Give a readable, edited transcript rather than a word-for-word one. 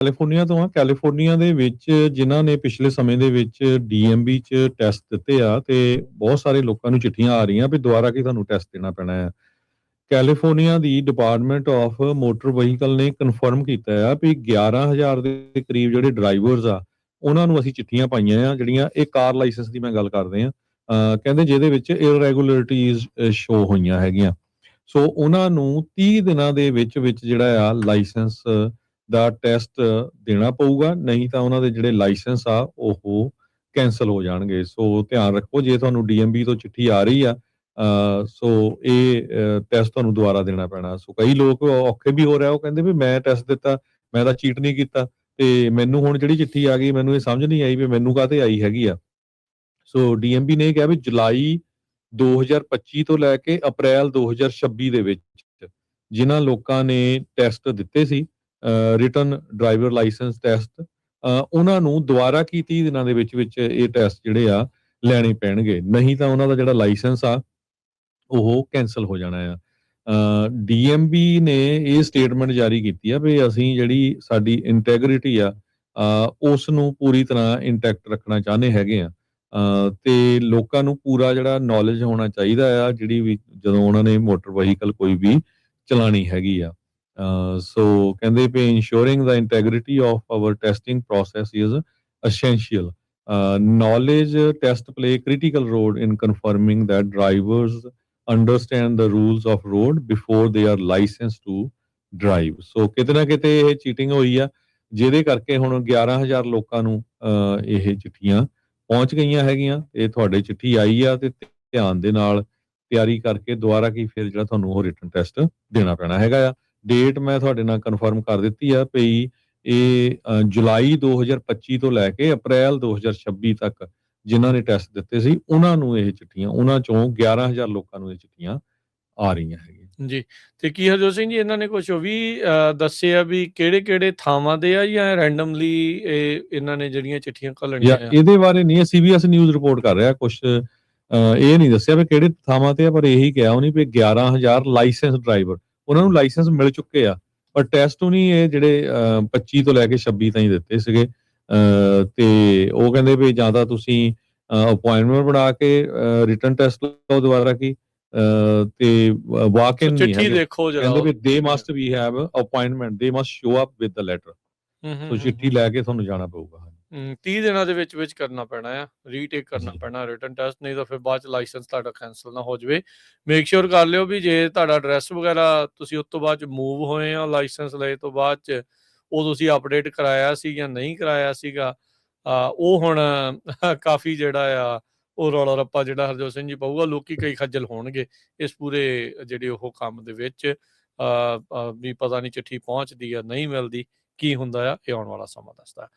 California ਤੋਂ ਆ। California ਦੇ ਵਿੱਚ ਜਿਨ੍ਹਾਂ ਨੇ ਪਿਛਲੇ ਸਮੇਂ ਦੇ ਵਿੱਚ ਡੀਐਮਬੀ 'ਚ ਟੈਸਟ ਦਿੱਤੇ ਆ ਤੇ ਬਹੁਤ ਸਾਰੇ ਲੋਕਾਂ ਨੂੰ ਚਿੱਠੀਆਂ ਆ ਰਹੀਆਂ ਵੀ ਦੁਬਾਰਾ ਕੀ ਤੁਹਾਨੂੰ ਟੈਸਟ ਦੇਣਾ ਪੈਣਾ ਆ। California the department of motor vehicle ਨੇ ਕਨਫਰਮ ਕੀਤਾ ਆ ਵੀ 11,000 ਦੇ ਕਰੀਬ ਜਿਹੜੇ ਡਰਾਈਵਰਸ ਆ, ਉਹਨਾਂ ਨੂੰ ਅਸੀਂ ਚਿੱਠੀਆਂ ਪਾਈਆਂ ਆ ਜਿਹੜੀਆਂ ਇਹ ਕਾਰ ਲਾਇਸੈਂਸ ਦੀ ਮੈਂ ਗੱਲ ਕਰਦੇ ਆ। ਕਹਿੰਦੇ ਜਿਹਦੇ ਵਿੱਚ ਇਰਰੈਗੂਲਰਿਟੀਜ਼ ਸ਼ੋ ਹੋਈਆਂ ਹੈਗੀਆਂ। ਸੋ ਉਹਨਾਂ ਨੂੰ 30 ਦਿਨਾਂ ਦੇ ਵਿੱਚ ਜਿਹੜਾ ਆ ਲਾਇਸੈਂਸ ਦਾ ਟੈਸਟ ਦੇਣਾ ਪਊਗਾ, ਨਹੀਂ ਤਾਂ ਉਹਨਾਂ ਦੇ ਜਿਹੜੇ ਲਾਇਸੈਂਸ ਆ ਉਹ ਕੈਂਸਲ ਹੋ ਜਾਣਗੇ। ਸੋ ਧਿਆਨ ਰੱਖੋ, ਜੇ ਤੁਹਾਨੂੰ ਡੀਐਮਬੀ ਤੋਂ ਚਿੱਠੀ ਆ ਰਹੀ ਆ ਸੋ ਇਹ ਟੈਸਟ ਤੁਹਾਨੂੰ ਦੁਬਾਰਾ ਦੇਣਾ ਪੈਣਾ। ਸੋ ਕਈ ਲੋਕ ਔਖੇ ਵੀ ਹੋ ਰਿਹਾ, ਉਹ ਕਹਿੰਦੇ ਵੀ ਮੈਂ ਟੈਸਟ ਦਿੱਤਾ, ਮੈਂ ਤਾਂ ਚੀਟ ਨਹੀਂ ਕੀਤਾ ਤੇ ਮੈਨੂੰ ਹੁਣ ਜਿਹੜੀ ਚਿੱਠੀ ਆ ਗਈ ਮੈਨੂੰ ਇਹ ਸਮਝ ਨਹੀਂ ਆਈ ਵੀ ਮੈਨੂੰ ਕਾਹਤੇ ਆਈ ਹੈਗੀ ਆ। ਸੋ ਡੀਐਮਬੀ ਨੇ ਕਿਹਾ ਵੀ ਜੁਲਾਈ 2025 ਤੋਂ ਲੈ ਕੇ ਅਪ੍ਰੈਲ 2026 ਦੇ ਵਿੱਚ ਜਿਨ੍ਹਾਂ ਲੋਕਾਂ ਨੇ ਟੈਸਟ ਦਿੱਤੇ ਸੀ ਰਿਟਨ ਡਰਾਈਵਰ ਲਾਇਸੈਂਸ ਟੈਸਟ, ਉਹਨਾਂ ਨੂੰ ਦੁਬਾਰਾ 30 ਦਿਨਾਂ ਦੇ ਵਿੱਚ ਇਹ ਟੈਸਟ ਜਿਹੜੇ ਆ ਲੈਣੇ ਪੈਣਗੇ, ਨਹੀਂ ਤਾਂ ਉਹਨਾਂ ਦਾ ਜਿਹੜਾ ਲਾਇਸੈਂਸ ਆ ਉਹ ਕੈਂਸਲ ਹੋ ਜਾਣਾ ਆ। ਡੀਐਮਬੀ ਨੇ ਇਹ ਸਟੇਟਮੈਂਟ ਜਾਰੀ ਕੀਤੀ ਆ ਵੀ ਅਸੀਂ ਜਿਹੜੀ ਸਾਡੀ ਇੰਟੈਗ੍ਰਿਟੀ ਆ ਉਸ ਨੂੰ ਪੂਰੀ ਤਰ੍ਹਾਂ ਇੰਟੈਕਟ ਰੱਖਣਾ ਚਾਹੁੰਦੇ ਹੈਗੇ ਆ ਤੇ ਲੋਕਾਂ ਨੂੰ ਪੂਰਾ ਜਿਹੜਾ ਨੌਲੇਜ ਹੋਣਾ ਚਾਹੀਦਾ ਆ ਜਿਹੜੀ ਵੀ ਜਦੋਂ ਉਹਨਾਂ ਨੇ ਮੋਟਰ ਵਹੀਕਲ ਕੋਈ ਵੀ ਚਲਾਣੀ ਹੈਗੀ ਆ। ਸੋ ਕਹਿੰਦੇ ਵੀ ensuring the integrity of our testing process is essential. Knowledge test play a critical role in confirming that drivers understand the rules of road before they are licensed to drive. So ਕਿਤੇ ਨਾ ਕਿਤੇ ਇਹ cheating ਹੋਈ ਆ ਜਿਹਦੇ ਕਰਕੇ ਹੁਣ 11,000 ਲੋਕਾਂ ਨੂੰ ਇਹ ਚਿੱਠੀਆਂ ਪਹੁੰਚ ਗਈਆਂ ਹੈਗੀਆਂ। ਇਹ ਤੁਹਾਡੇ ਚਿੱਠੀ ਆਈ ਆ ਤੇ ਧਿਆਨ ਦੇ ਨਾਲ ਤਿਆਰੀ ਕਰਕੇ ਦੁਬਾਰਾ ਫਿਰ ਜਿਹੜਾ ਤੁਹਾਨੂੰ ਉਹ ਰਿਟਨ ਟੈਸਟ ਦੇਣਾ ਪੈਣਾ ਹੈਗਾ ਆ। ਡੇਟ ਮੈਂ ਤੁਹਾਡੇ ਨਾਲ ਕਨਫਰਮ ਕਰ ਦਿੱਤੀ ਆ ਪਈ ਇਹ ਜੁਲਾਈ 2025 ਤੋਂ ਲੈ ਕੇ ਅਪ੍ਰੈਲ 2026 ਤੱਕ ਜਿਨ੍ਹਾਂ ਨੇ ਟੈਸਟ ਦਿੱਤੇ ਸੀ ਉਹਨਾਂ ਨੂੰ ਇਹ ਚਿੱਠੀਆਂ, ਉਹਨਾਂ ਚੋਂ 11,000 ਲੋਕਾਂ ਨੂੰ ਇਹ ਚਿੱਠੀਆਂ ਆ ਰਹੀਆਂ ਹੈਗੀਆਂ ਜੀ। ਤੇ ਕੀ ਹਰਜੋਤ ਸਿੰਘ ਜੀ ਇਹਨਾਂ ਨੇ ਕੁਝ ਉਹ ਵੀ ਦੱਸੇ ਆ ਵੀ ਕਿਹੜੇ ਥਾਵਾਂ ਦੇ ਆ ਜਾਂ ਰੈਂਡਮਲੀ ਇਹਨਾਂ ਨੇ ਜਿਹੜੀਆਂ ਚਿੱਠੀਆਂ ਘੱਲਣੀਆਂ ਆ? ਇਹਦੇ ਬਾਰੇ ਨਹੀਂ, ਸੀਬੀਐਸ ਨਿਊਜ਼ ਰਿਪੋਰਟ ਕਰ ਰਿਹਾ ਕੁਝ, ਇਹ ਨਹੀਂ ਦੱਸਿਆ ਵੀ ਕਿਹੜੇ ਥਾਵਾਂ ਤੇ ਆ, ਪਰ ਇਹੀ ਕਿਹਾ ਉਹਨੇ ਵੀ 11,000 ਲਾਇਸੈਂਸ ਡਰਾਈਵਰ ਉਹਨਾਂ ਨੂੰ ਲਾਇਸੈਂਸ ਮਿਲ ਚੁੱਕੇ ਆ, ਪਰ ਟੈਸਟ ਉਹ ਨਹੀਂ ਇਹ ਜਿਹੜੇ 25 ਤੋਂ ਲੈ ਕੇ 26 ਤਾਈਂ ਦਿੱਤੇ ਸੀਗੇ। ਤੇ ਉਹ ਕਹਿੰਦੇ ਵੀ ਜਾਂ ਤਾਂ ਤੁਸੀਂ ਅਪਾਇੰਟਮੈਂਟ ਬਣਾ ਕੇ ਰਿਟਨ ਟੈਸਟ ਲਓ ਦੁਬਾਰਾ ਤੇ ਵਾਕ ਇਨ ਨਹੀਂ ਹੈ, ਕਹਿੰਦੇ ਵੀ ਦੇ ਮਸਟ ਵੀ have appointment, they must show up with the letter. So ਚਿੱਠੀ ਲੈ ਕੇ ਤੁਹਾਨੂੰ ਜਾਣਾ ਪਊਗਾ। 30 ਦਿਨਾਂ ਦੇ ਵਿੱਚ ਕਰਨਾ ਪੈਣਾ ਆ, ਰੀਟੇਕ ਕਰਨਾ ਪੈਣਾ ਰਿਟਨ ਟੈਸਟ, ਨਹੀਂ ਤਾਂ ਫਿਰ ਬਾਅਦ ਚ ਲਾਇਸੈਂਸ ਤੁਹਾਡਾ ਕੈਂਸਲ ਨਾ ਹੋ ਜਾਵੇ। ਮੇਕ ਸ਼ੋਰ ਕਰ ਲਿਓ ਵੀ ਜੇ ਤੁਹਾਡਾ ਐਡਰੈਸ ਵਗੈਰਾ ਤੁਸੀਂ ਉਸ ਤੋਂ ਬਾਅਦ ਚ ਮੂਵ ਹੋਏ ਆ ਲਾਇਸੈਂਸ ਲਏ ਤੋਂ ਬਾਅਦ ਚ ਉਹ ਤੁਸੀਂ ਅਪਡੇਟ ਕਰਾਇਆ ਸੀ ਜਾਂ ਨਹੀਂ ਕਰਾਇਆ ਸੀਗਾ, ਉਹ ਹੁਣ ਕਾਫੀ ਜਿਹੜਾ ਆ ਉਹ ਰੌਲਾ ਰੱਪਾ ਜਿਹੜਾ ਹਰਜੋਤ ਸਿੰਘ ਜੀ ਪਊਗਾ। ਲੋਕੀ ਕਈ ਖੱਜਲ ਹੋਣਗੇ ਇਸ ਪੂਰੇ ਜਿਹੜੇ ਉਹ ਕੰਮ ਦੇ ਵਿੱਚ ਵੀ ਪਤਾ ਨਹੀਂ ਚਿੱਠੀ ਪਹੁੰਚਦੀ ਆ ਨਹੀਂ ਮਿਲਦੀ, ਕੀ ਹੁੰਦਾ ਆ ਇਹ ਆਉਣ ਵਾਲਾ ਸਮਾਂ ਦੱਸਦਾ।